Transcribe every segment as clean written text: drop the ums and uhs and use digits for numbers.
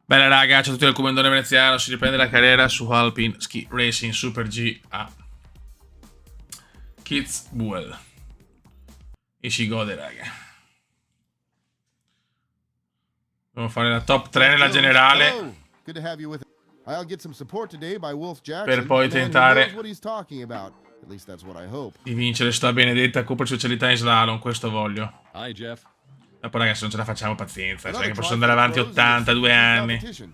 Bella raga, ciao a tutti dal CumendaVeneziano, si riprende la carriera su Alpine Ski Racing Super G a Kitzbühel e si gode raga. Dobbiamo fare la top 3 nella generale per poi tentare di vincere sta benedetta Coppa Specialità in slalom, questo voglio. Hi Jeff. E poi ragazzi non ce la facciamo, pazienza, cioè che posso andare avanti 82 anni. Che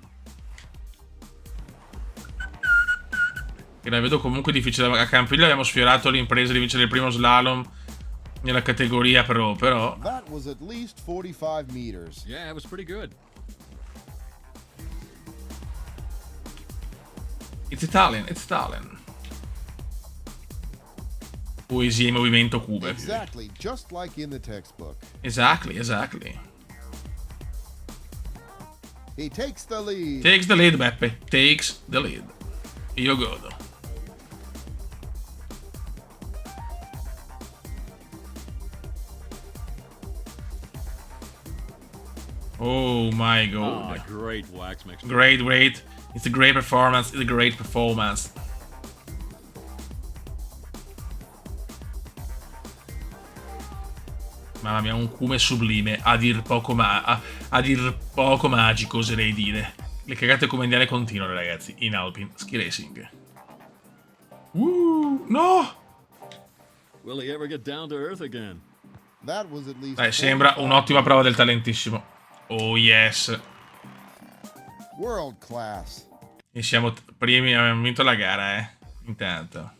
la vedo comunque difficile. A Campiglia abbiamo sfiorato l'impresa di vincere il primo slalom nella categoria pro, però. That was at least 45 meters. Yeah, it was pretty good. It's Italian, it's Italian. Poesia in movimento Cuba. Exactly, just like in the textbook. Exactly, exactly. He takes the lead. Takes the lead, Beppe. Takes the lead. Io godo. Oh my god. Oh, great wax mixture. Great, great. It's a great performance. It's a great performance. Mamma mia, un cume sublime, a dir poco magico, oserei dire. Le cagate comendiane continuano, ragazzi, in Alpine Ski Racing. No! Will he ever get down to earth again? That was at least. Dai, sembra un'ottima prova del talentissimo. Oh yes. World class. E siamo primi, abbiamo vinto la gara, intanto.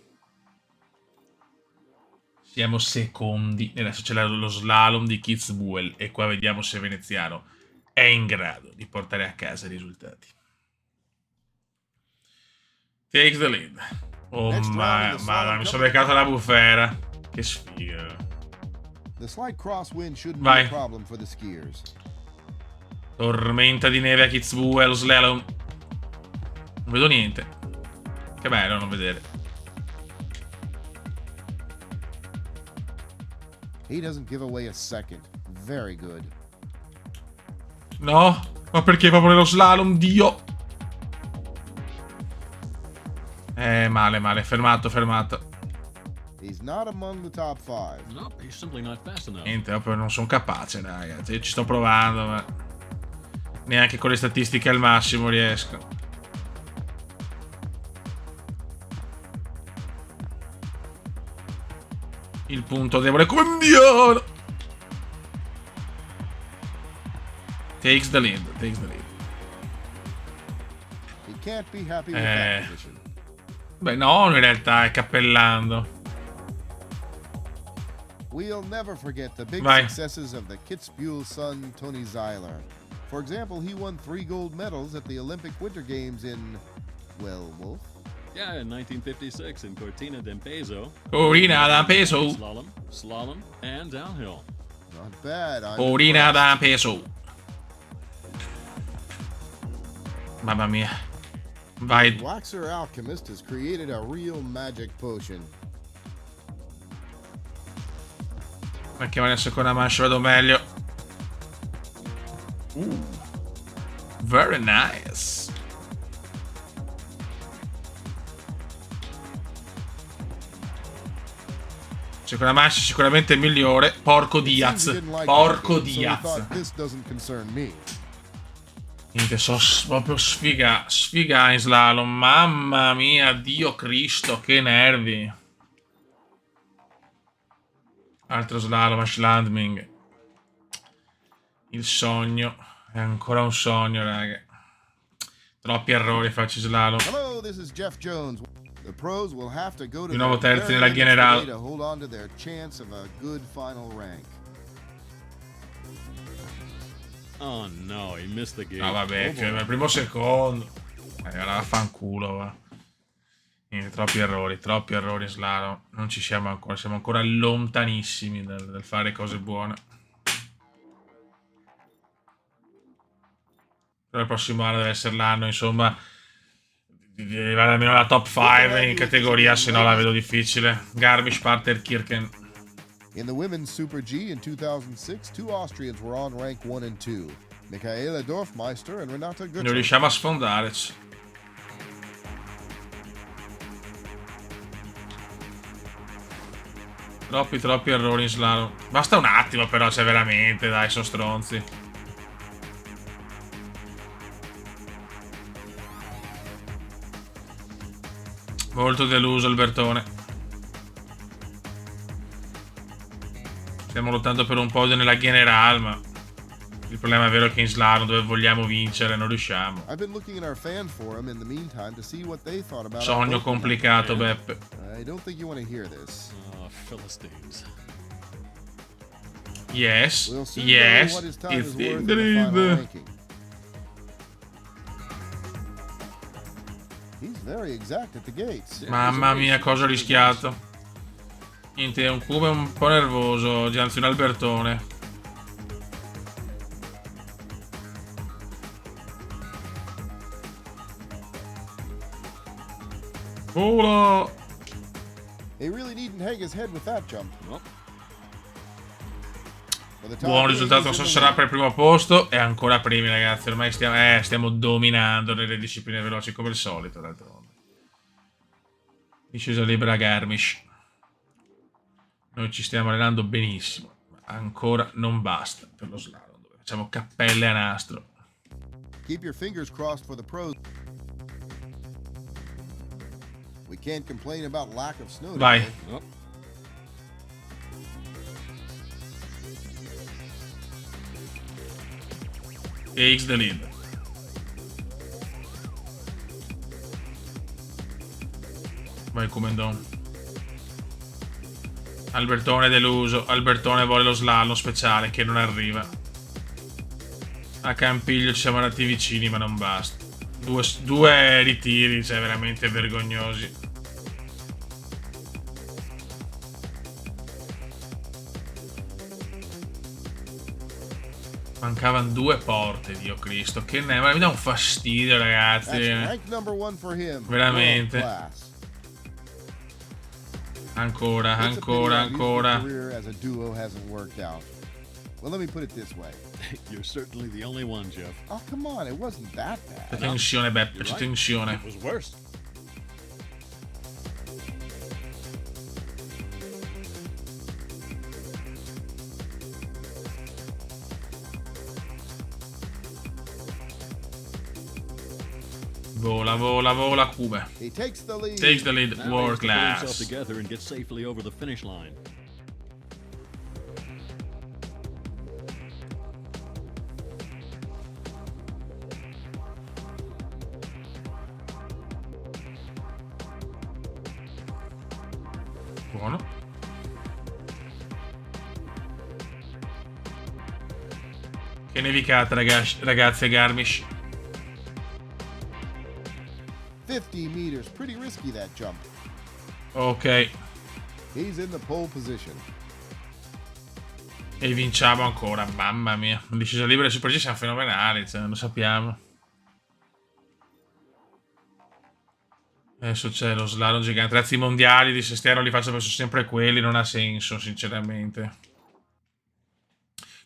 Siamo secondi. Adesso c'è lo slalom di Kitzbühel e qua vediamo se Veneziano è in grado di portare a casa i risultati. Take the lead. Oh ma mi sono beccato la bufera. Che sfiga. The slight crosswind shouldn't be Vai. a problem for the skiers. Tormenta di neve a Kitzbühel, slalom. Non vedo niente. Che bello non vedere. He doesn't give away a second. Very good. No, ma perché proprio nello slalom, Dio. Male, fermato. He's not among the top 5. Nope, he's simply not fast enough. Niente, proprio non sono capace, ragazzi. Io ci sto provando, ma neanche con le statistiche al massimo riesco. Il punto debole CumendaVeneziano. Takes the lead. He can't be happy with that position. Beh, no, in realtà è cappellando. We'll never forget the big Vai. successes of the Kitzbühel son, Tony Zeiler. For example, he won 3 gold medals at the Olympic Winter Games in, well, Wolf? Yeah, in 1956 in Cortina d'Ampezzo. Cortina d'Ampezzo. Slalom, and downhill. Not bad. Cortina d'Ampezzo. Mamma mia. Vai. Waxer Alchemist has created a real magic potion. Perché nella seconda manche vado meglio. Very nice. Seconda manche sicuramente migliore. Porco Diaz. Porco Diaz. Niente, so proprio sfiga in slalom. Mamma mia, Dio Cristo, che nervi. Altro slalom a Schlandming. Il sogno. È ancora un sogno, raga. Troppi errori faccio slalom. Hello, this is Jeff Jones. The pros will have to go to Di nuovo their terzi very nella end generale. today to hold on to their chance of a good final rank. Oh no, he missed the gate. No, vabbè, che il primo secondo. Allora fanculo, va. Niente, troppi errori in slalom. Non ci siamo ancora, siamo ancora lontanissimi dal fare cose buone. Però il prossimo anno deve essere l'anno, insomma, di arrivare almeno alla top 5 in categoria, se no la vedo difficile. Garmisch-Partenkirchen. In the women's Super G in 2006, 2 Austrians were on rank 1 and 2. Michaela Dorfmeister and Renata Non Gutschel. riusciamo a sfondarci. Troppi errori in slalom. Basta un attimo però, cioè veramente, dai, sono stronzi. Molto deluso Albertone. Stiamo lottando per un podio nella general, ma il problema è vero che in slalom, dove vogliamo vincere, non riusciamo. I've been looking in our fan forum in the meantime to see what they thought about Sogno our complicato, Beppe. I don't think you want to hear this. Oh, Philistines. Yes, We'll soon know yes, what his time it's is worth in in the the final lead. ranking. He's very exact at the gates. Mamma mia, cosa ho rischiato. Niente, è un cubo un po' nervoso oggi, anzi un Albertone. Vola! He really needn't hang his head with that jump. Nope. For the time Buon being, risultato, he's non so in se the sarà lead. per il primo posto. E ancora primi, ragazzi. Ormai stiamo dominando nelle discipline veloci come al solito, d'altronde. Discesa libera Garmisch. Noi ci stiamo allenando benissimo, ma ancora non basta per lo slalom, dove facciamo cappelle a nastro. Keep your fingers crossed for the pros. We can't complain about lack of snow Vai. today. Nope. Takes the lead. Vai Comendon. Albertone deluso. Albertone vuole lo slalom speciale che non arriva. A Campiglio ci siamo andati vicini ma non basta. Due ritiri, cioè veramente vergognosi. Mancavano 2 porte, Dio Cristo. Che ne... Ma mi dà un fastidio, That's ragazzi. rank number 1 for him. Veramente. World class. Ancora, It's a pity our musical ancora. career as a duo hasn't worked out. Well, let me put it this way. You're certainly the only one, Jeff. Oh, come on, it wasn't that C'è bad. tensione, Beppe, You're c'è right. tensione. It was worse. Vola, vola, vola, Cube. He takes the lead. Takes the lead, Now he world has to pull himself class. together and get safely over the finish line. Buono. Che nevicata, ragazzi, a Garmisch. 50 meters. Pretty risky, that jump. Ok. He's in the pole position. E vinciamo ancora, mamma mia. In discesa libera e Super G siamo fenomenali, cioè, lo sappiamo. Adesso c'è lo slalom gigante. Ragazzi, i mondiali di Sestiero li faccio penso sempre quelli, non ha senso, sinceramente.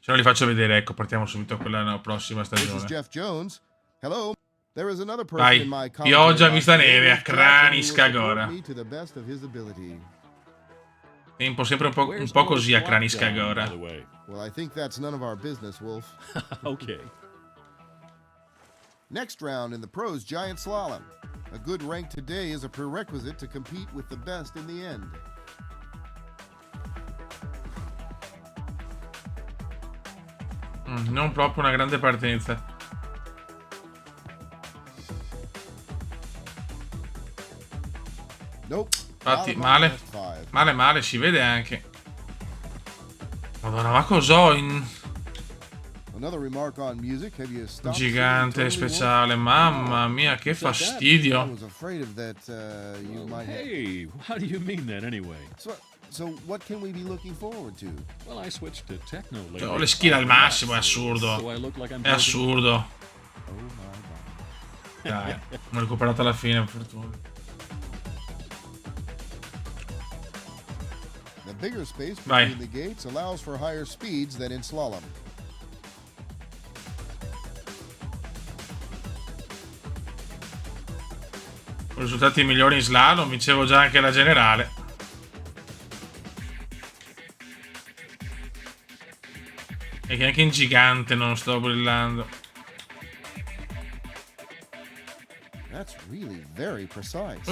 Se no li faccio vedere, ecco, partiamo subito a quella prossima This is stagione. Jeff Jones. Hello. There is another person Vai. in my Pioggia, vista commentary neve, a box today who will Kranisca support Gora. me to the best of his ability. Tempo sempre un Where's po' our così a squat Kranisca gun, by Gora. the way? Well, I think that's none of our business, Wolf. Okay. Next round in the pros giant slalom. A good rank today is a prerequisite to compete with the best in the end. Non proprio una grande partenza. Nope. Infatti, Bottom male. last five. Male, si vede anche. Madonna, ma cos'ho in Another remark on music. Have you stopped gigante singing Totally, speciale? Mamma mia, che Wolf? I fastidio. was afraid of that. You might have. Hey, how do you mean that anyway? So what can we be looking forward to? Well, I switched to techno lately. Ho le skill al massimo, è assurdo. So I look like I'm È assurdo. Oh my God. Dai, ho recuperato alla fine, per fortuna. The bigger space Vai. between the gates allows for higher speeds than in slalom. con risultati migliori in slalom, vincevo già anche la generale. E che anche in gigante non sto brillando. That's really very precise.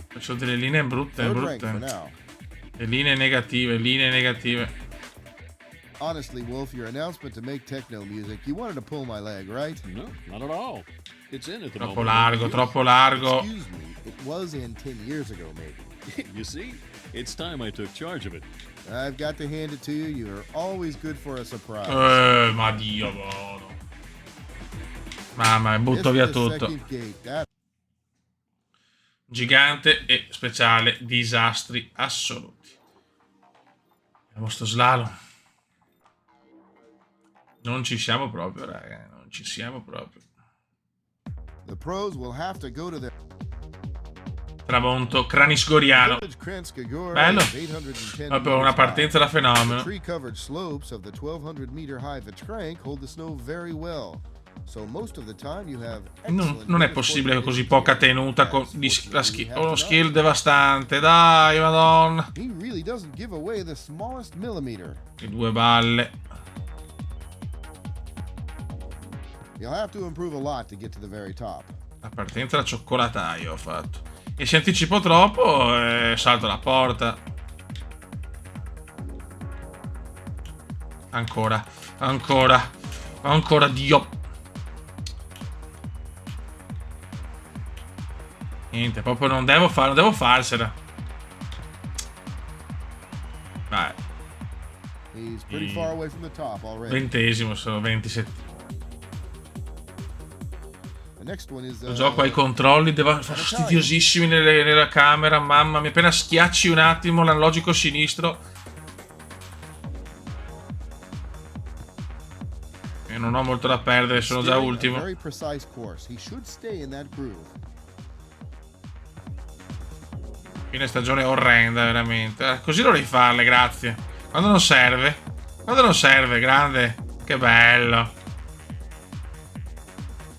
Faccio delle linee brutte, Third rank for brutte. now. E linee negative, linee negative. Honestly, Wolf, your announcement to make techno music, you wanted to pull my leg, right? No, not at all. It's in at the Troppo moment. largo, troppo largo. Excuse me, it was in 10 years ago, maybe. You see? It's time I took charge of it. I've got to hand it to you. You're always good for a surprise. Ma Dio, buono. Mamma, butto via tutto. Gigante e speciale, disastri assoluti. Vediamo sto slalom. Non ci siamo proprio, raga. Non ci siamo proprio. The pros will have to go to their Tramonto cranisgoriano. Bello. Proprio una partenza da fenomeno. The tree-covered slopes of the 1200 meter high Vitrank hold the snow very well. So most of the time you have Non è possibile che così poca tenuta con uno skill devastante. Dai, madonna. He really doesn't give away the smallest millimeter. E due balle. You'll have to improve a lot to get to the very top. La partenza da cioccolataio ho fatto. E se anticipo troppo, salto la porta. Ancora, ancora, ancora, Dio. Niente, proprio non devo farsela. Vai. He's pretty far away from the top already. 20esimo, sono 27. The next one is, Lo gioco ai controlli fastidiosissimi nella camera. Mamma mia, appena schiacci un attimo l'analogico sinistro. E non ho molto da perdere, sono già ultimo. Very precise course. He should stay in that groove. Fine stagione orrenda, veramente. Così dovrei farle, grazie. Quando non serve. Quando non serve, grande. Che bello.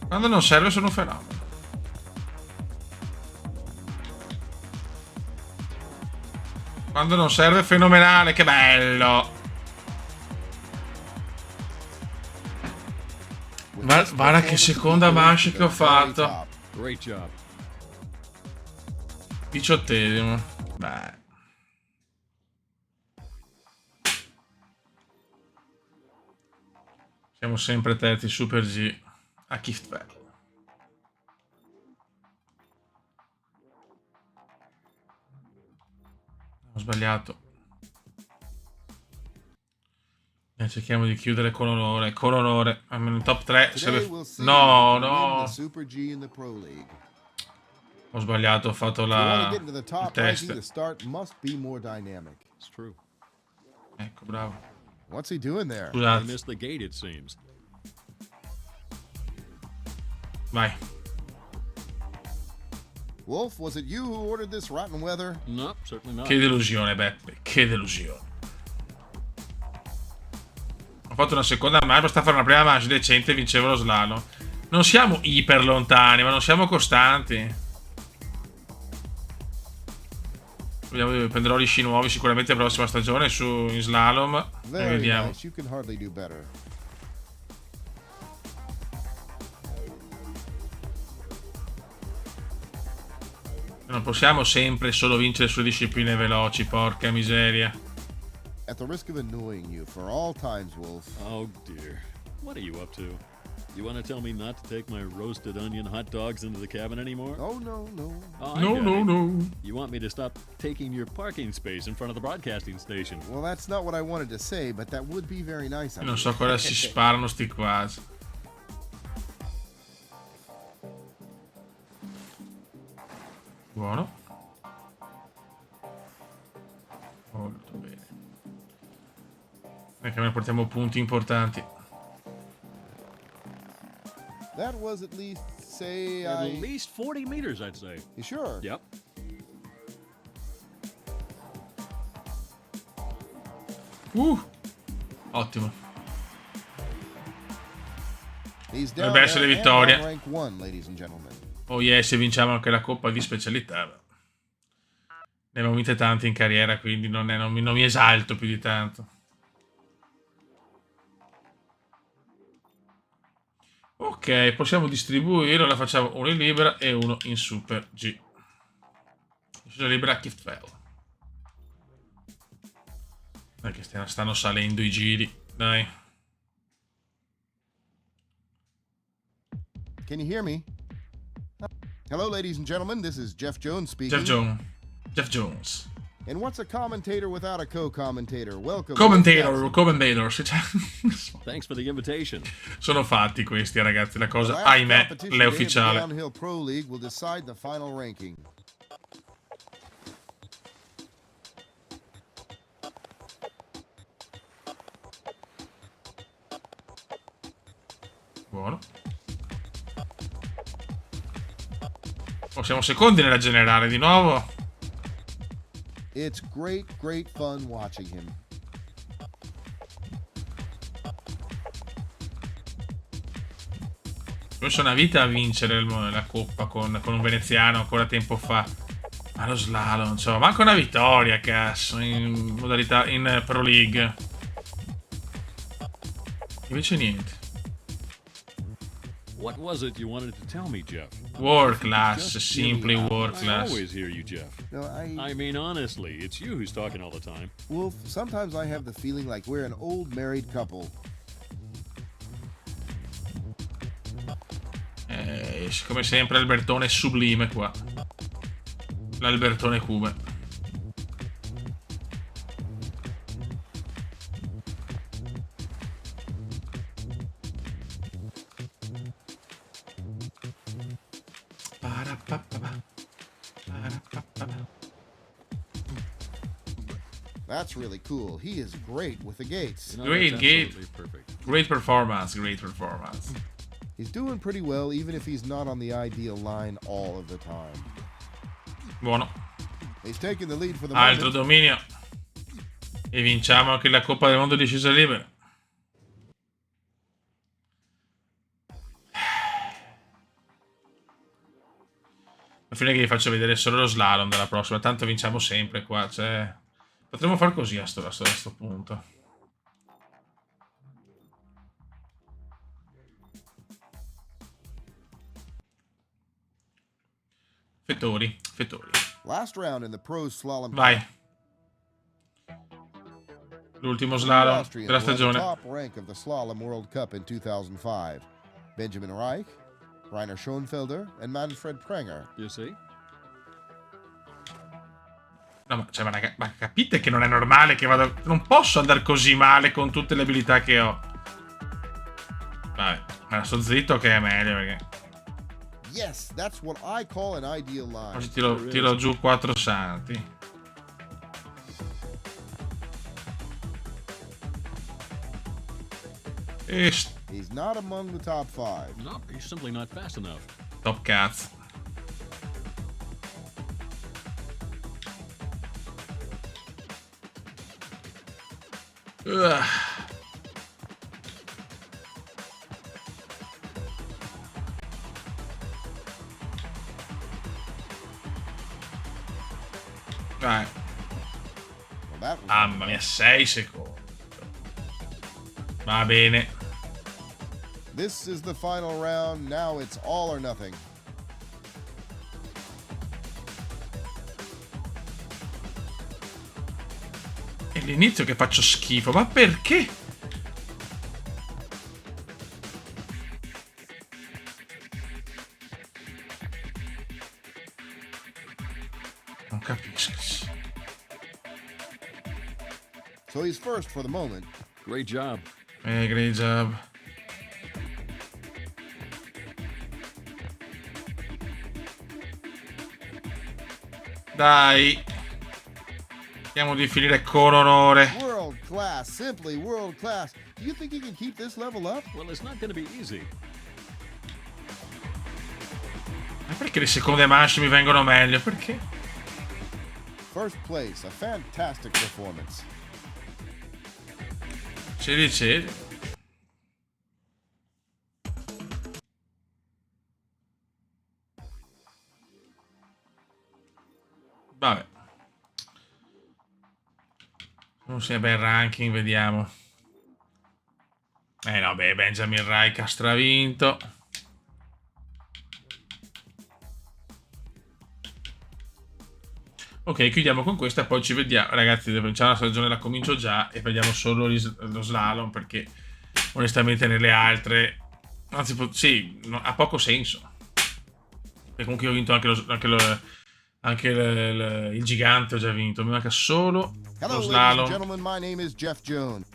Quando non serve sono un fenomeno. Quando non serve fenomenale, che bello. Guarda che seconda manche che ho fatto. Great job. 18esimo. Beh. Siamo sempre terzi Super G. A Kiftberg. Ho sbagliato. E cerchiamo di chiudere con onore. Con onore. Almeno in top 3. No, no. Ho sbagliato. Ho fatto il test. Ecco, bravo. What's he doing there? I Scusate. missed the gate, it seems. Vai. Wolf, was it you who ordered this rotten weather? No, certainly not. Che delusione, Beppe. Che delusione. Ho fatto una seconda manche, basta fare una prima manche decente e vincevo lo slalom. Non siamo iper lontani, ma non siamo costanti. Prenderò gli sci nuovi sicuramente la prossima stagione in slalom. E vediamo. Nice. You can hardly do better. Non possiamo sempre solo vincere sulle discipline veloci, porca miseria. At the risk of annoying you for all times, Wolf. Oh dear. What are you up to? You want to tell me not to take my roasted onion hot dogs into the cabin anymore? Oh, no, no. Oh, I No, get no, it. no. You want me to stop taking your parking space in front of the broadcasting station? Well, that's not what I wanted to say, but that would be very nice of Non you. so cosa si sparano sti quasi. Buono. Molto bene. E che noi portiamo punti importanti. That was at least, say, At least 40 meters, I'd say. You sure? Yep. Ottimo. He's down Dovrebbe essere there and vittoria. on rank 1, ladies and gentlemen. Oh yes, se vinciamo anche la coppa di specialità. Ne abbiamo vinte tanti in carriera, quindi non mi esalto più di tanto. Ok, possiamo distribuire, la facciamo uno in libera e uno in super G. Scesa libera gift file. Perché stanno salendo i giri, dai. Can you hear me? Hello, ladies and gentlemen. This is Jeff Jones speaking. Jeff Jones. And what's a commentator without a co-commentator? Welcome. Commentator. Thanks for the invitation. Sono fatti questi, ragazzi. La The cosa, last ahimè, competition è day of the ufficiale. Downhill Pro League will decide the final ranking. Buono. Oh, siamo secondi nella generale di nuovo. It's great fun watching him. Ho messo una vita a vincere la coppa con un veneziano ancora tempo fa. Ma lo slalom, insomma, manca una vittoria, cazzo, in modalità, in Pro League. Invece niente. What was it you wanted to tell me, Jeff? World class, Just simply give me world I class. always hear you, Jeff. No, I mean, honestly, it's you who's talking all the time. Wolf, sometimes I have the feeling like we're an old married couple. Come sempre Albertone sublime qua. L'Albertone Cume. That's really cool. He is great with the gates. You know, Great that's gate. absolutely perfect. Great performance, great performance. He's doing pretty well, even if he's not on the ideal line all of the time. Buono. He's taking the lead for the Altro moment. dominio. E vinciamo anche la Coppa del Mondo di scesa libera. Alla fine che vi faccio vedere solo lo slalom della prossima. Tanto vinciamo sempre qua. Cioè, potremmo far così a sto punto. Fettori. Last round in the pro slalom. Vai. L'ultimo slalom della stagione. Top rank of the Slalom World Cup in 2005. Benjamin Reich, Rainer Schoenfelder, and Manfred Prenger. You see? No, ma capite che non è normale che vado... Non posso andare così male con tutte le abilità che ho. Vabbè, ma sto zitto che è meglio perché... Yes, that's what I call an ideal line. Oggi tiro giù 4 santi. E He's not among the top 5. No, he's simply not fast enough. top cazzo. Vai. Well, that was Mamma mia, 6 secondi. Va bene. This is the final round. Now it's all or nothing. È l'inizio che faccio schifo, ma perché? Non capisco. So he's first for the moment. Great job. Great job. Dai. Cerchiamo di finire con onore. World class, simply world class. Do you think he can keep this level up? Well, it's not going to be easy. Ma perché le seconde manche mi vengono meglio? Perché? First place, a fantastic performance. Cedi. Non sia bel ranking, vediamo. No, beh, Benjamin Reich ha stravinto. Ok, chiudiamo con questa e poi ci vediamo. Ragazzi, c'è una stagione, la comincio già e vediamo solo lo slalom perché onestamente nelle altre... Anzi, sì, ha poco senso. E comunque io ho vinto anche il gigante, ho già vinto. Mi manca solo lo Hello, ladies and slalom gentlemen. My name is Jeff Jones.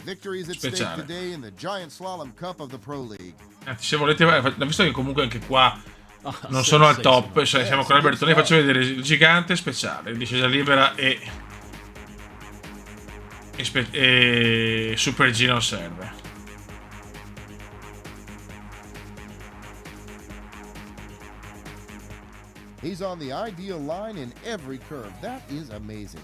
Victories at stake speciale. today in the Giant Slalom Cup of the Pro League. Anzi, se volete, visto che comunque anche qua non Say- sono al say top, so. siamo con Albertone, faccio vedere il gigante speciale, discesa libera e Super G non serve. He's on the ideal line in every curve. That is amazing.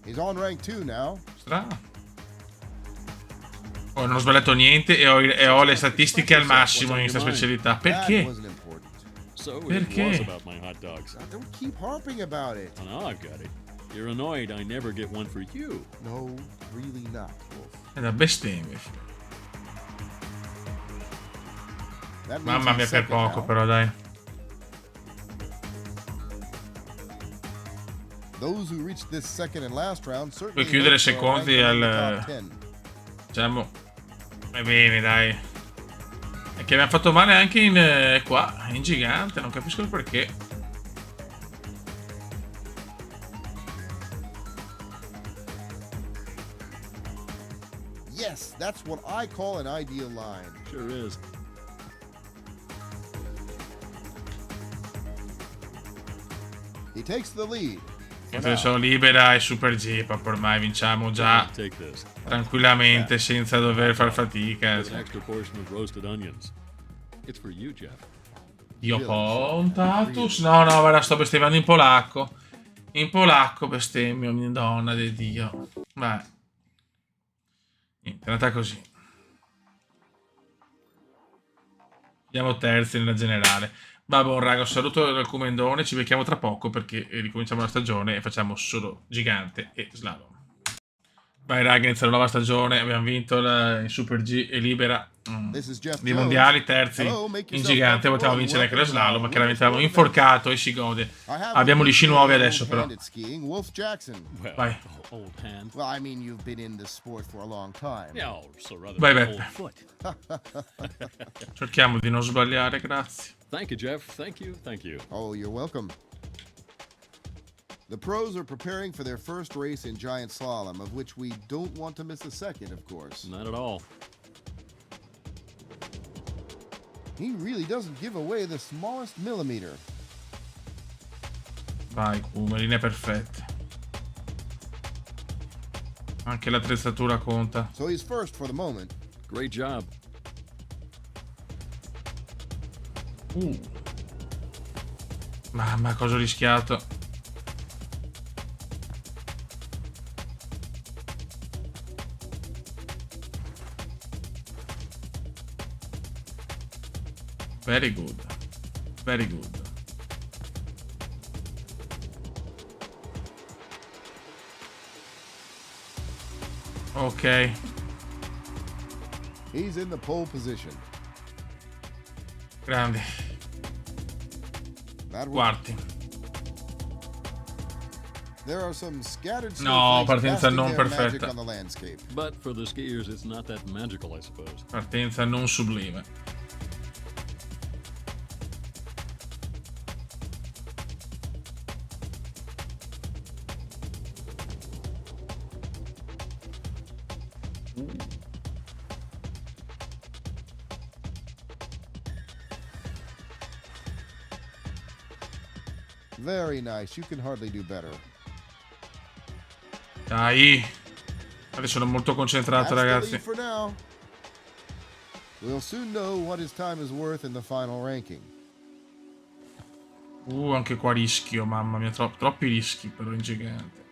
He's on rank 2 now. Strano. Oh, non ho sbagliato niente e ho le statistiche al massimo in questa specialità. That Perché? wasn't important. So it Perché? was about my hot dogs. Now, don't keep harping about it. Oh, now I've got it. You're annoyed I never get one for you. No, really not, Wolf. È da bestemmie. That means Mamma he's mia, per second poco now. però, dai. Those who reached this second and last round certainly Puoi chiudere hope for a secondi ranking in the al... top 10. Diciamo... Va bene, dai. È che abbiamo fatto male anche in qua, in gigante, non capisco il perché. Yes, that's what I call an ideal line. Sure is. He takes the lead. Sono libera e Super G, proprio ormai vinciamo già Take this. tranquillamente senza dover far fatica. With an extra portion of roasted onions. It's for you, Jeff. Dio Pontatus. No, no, guarda, sto bestemmiando in polacco. In polacco bestemmio, mia donna di Dio. Vai. Niente, è andata così. Andiamo terzi nella generale. Vabbè, un raga, un saluto dal Cumendone. Ci becchiamo tra poco perché ricominciamo la stagione e facciamo solo gigante e slalom. Vai raga, inizia la nuova stagione. Abbiamo vinto in Super G e libera This is Jeff dei Jones. mondiali, terzi Hello, make in yourself gigante. comfortable Potevamo and vincere anche lo welcome slalom, to ma chiaramente Wolf avevamo Sport inforcato e si gode. I have Abbiamo gli sci nuovi old adesso però. hand at skiing, Wolf Jackson. Well, Vai. old hand. Well, I mean, you've been in the sport for a long time. Yeah, so rather Vai, than vai. old foot. Cerchiamo di non sbagliare, grazie. Thank you, Jeff. Thank you. Thank you. Oh, you're welcome. The pros are preparing for their first race in giant slalom, of which we don't want to miss a second, of course. Not at all. He really doesn't give away the smallest millimeter. Vai, Kuma, linee perfette. Anche l'attrezzatura conta. So he's first for the moment. Great job. Mamma, cosa ho rischiato. Very good. Very good. Ok. He's in the pole position. Grande. That was, Quarti. there are some scattered No, snowflakes partenza casting non their magic perfetta. on the landscape. But for the skiers, it's not that magical, I suppose. Partenza non sublime. Very nice. You can hardly do better. Dai. Adesso sono molto concentrato, That's the ragazzi. lead for now. We'll soon know what his time is worth in the final ranking. Anche qua rischio, mamma mia, troppi rischi però in gigante.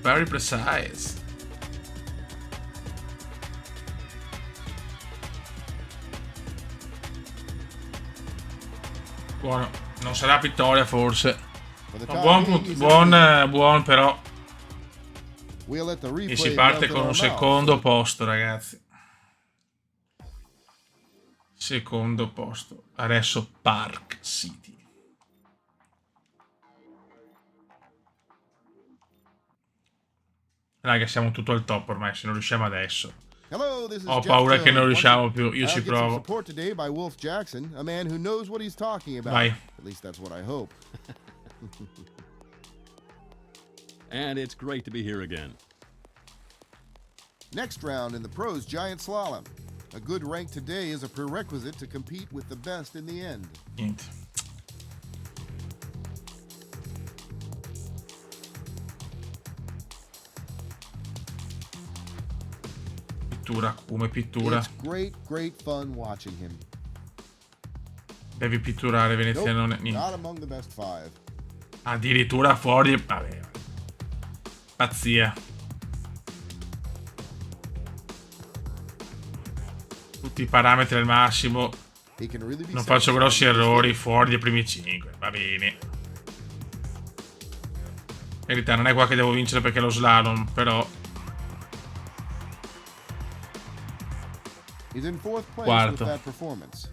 Very precise. Buono. Non sarà vittoria forse. For the No, time being, he's in the lead. buon però. We'll let the E si replay parte melt in con our un mouths. secondo posto, ragazzi. Secondo posto. Adesso Park City. Raga, siamo tutto al top ormai, se non riusciamo adesso. Hello, this is Ho Jeff paura che non Jones. riusciamo più. Io I'll ci get some provo. support today by Wolf Jackson, a man who knows what he's talking about. Vai. At least that's what I hope. And it's great to be here again. Next round in the pros giant slalom. A good rank today is a prerequisite to compete with the best in the end. Niente. Pittura, come pittura. It's great fun watching him. Devi pitturare, veneziano. Nope, Niente. not among the best 5. Addirittura fuori. Vabbè. Pazzia. Tutti i parametri al massimo. He can really be Non faccio satisfied grossi with this errori. game. Fuori dai primi 5. Va bene. In verità non è qua che devo vincere perché è lo slalom. Però He's in 4th place Quarto. with that performance.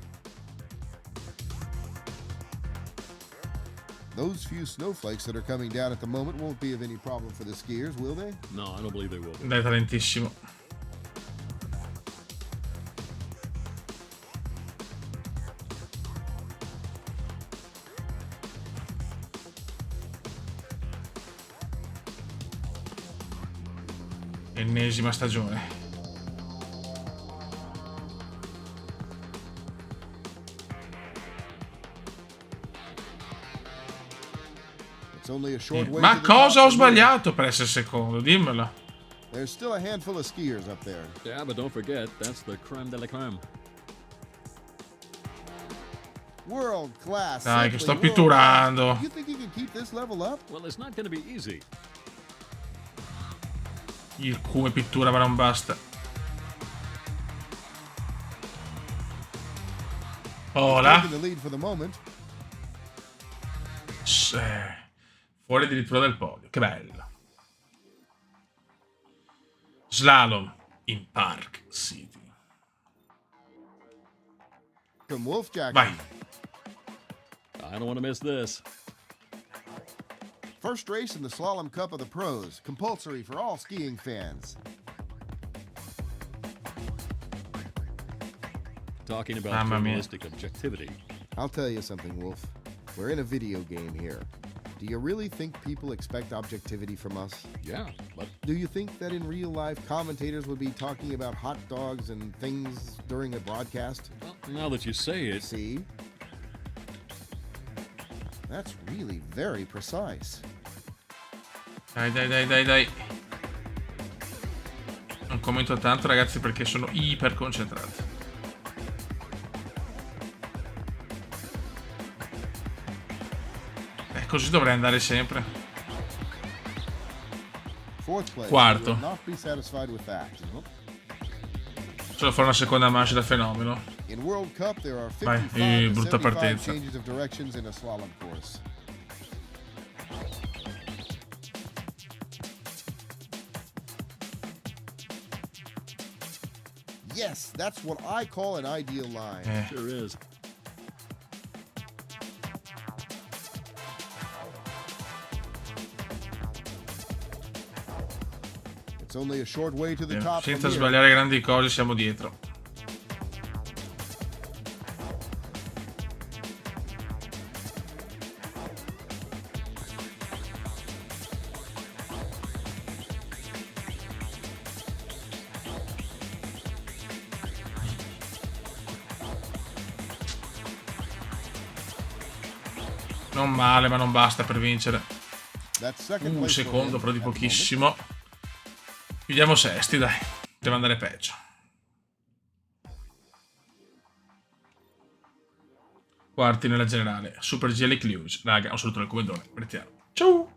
Those few snowflakes that are coming down at the moment won't be of any problem for the skiers, will they? No, I don't believe they will be. dai, talentissimo. Ennesima stagione. It's only a short way Ma to the cosa top ho from here. sbagliato per essere secondo? Dimmelo. There's still a handful of skiers up there. Yeah, but don't forget, that's the creme de la creme. World class. Dai, che simply sto pitturando. world class. You think you can keep this level up? Well, it's not going to be easy. Il come pittura ma non basta. Ora. Taking the lead for the moment. Fuori addirittura dal podio. Che bello. Slalom in Park City. From Wolf Jackson. Vai. I don't want to miss this. First race in the Slalom Cup of the Pros, compulsory for all skiing fans. Talking about Mamma mia. journalistic objectivity. I'll tell you something, Wolf. We're in a video game here. Do you really think people expect objectivity from us? Yeah, but Do you think that in real life commentators would be talking about hot dogs and things during a broadcast? well, now that you say it, See? That's really very precise. Dai, dai, dai, dai, dai. Non commento tanto, ragazzi, perché sono iper concentrato. Così dovrei andare sempre. Fourth place. Quarto. You will not be satisfied with that. Solo fare una seconda manche da fenomeno. In World Cup, there are Vai, 55 to brutta 75 partenza. changes of directions in a slalom course. Yes, that's what I call an ideal line. sure is. It's only a short way to the top from Senza here. sbagliare grandi cose siamo dietro. Non male, ma non basta per vincere. That's second place for Secondo, him però di at the moment. pochissimo. Chiudiamo sesti, dai. Deve andare peggio. Quarti nella generale. Super GL Cluj. Raga, un saluto dal Comendone. Ciao.